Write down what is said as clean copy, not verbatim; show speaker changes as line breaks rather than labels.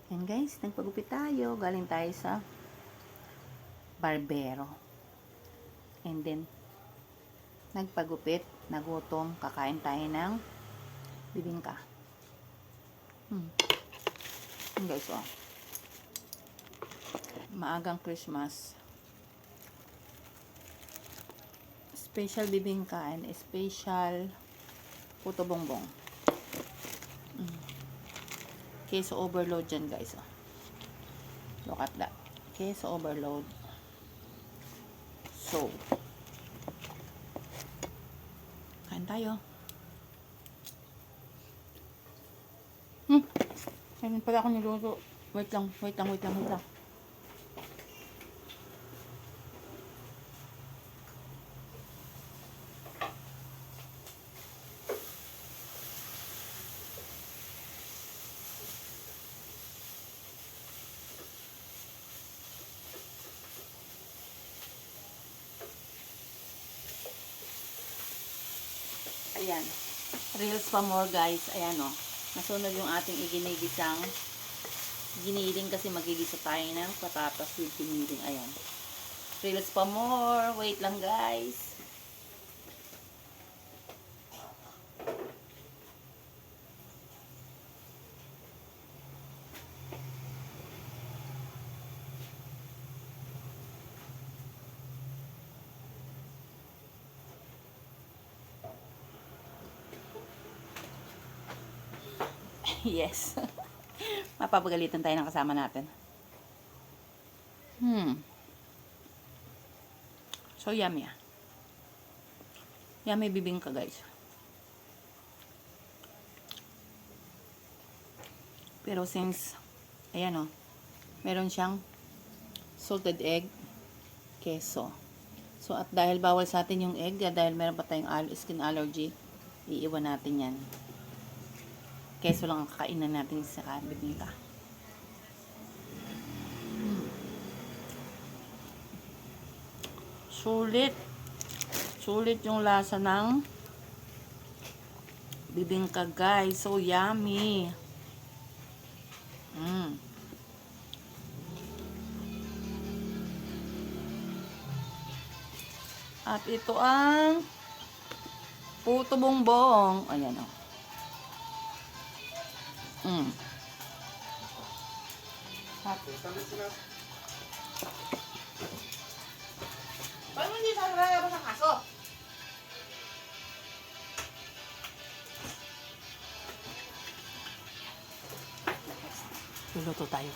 Yan guys, nagpagupit tayo. Galing tayo sa barbero. And then, nagpagupit, nagutom, kakain tayo ng bibingka. Yan guys, oh. Maagang Christmas. Special bibingka and special puto bongbong. Queso overload dyan guys, oh. Look at that. Queso overload. So, kain tayo. Ayun pala ako niluto. Wait lang. Ayan. Reels pa more guys. Ayan o. Nasunod yung ating giniling kasi magigisa tayo ng patatas with giniling. Ayan. Reels pa more. Wait lang guys. Yes. Mapapagalitan tayo ng kasama natin. So yummy ah. Yummy bibingka guys. Pero since ayan oh, meron siyang salted egg, keso. So at dahil bawal sa atin yung egg, dahil meron pa tayong skin allergy, iiwan natin yan. Keso lang ang kakainan natin sa bibingka. Sulit. Sulit yung lasa ng bibingka guys. So yummy. At ito ang puto bongbong. Ayan o. Paano hindi sa lalabas ang kaso? Luluto tayo.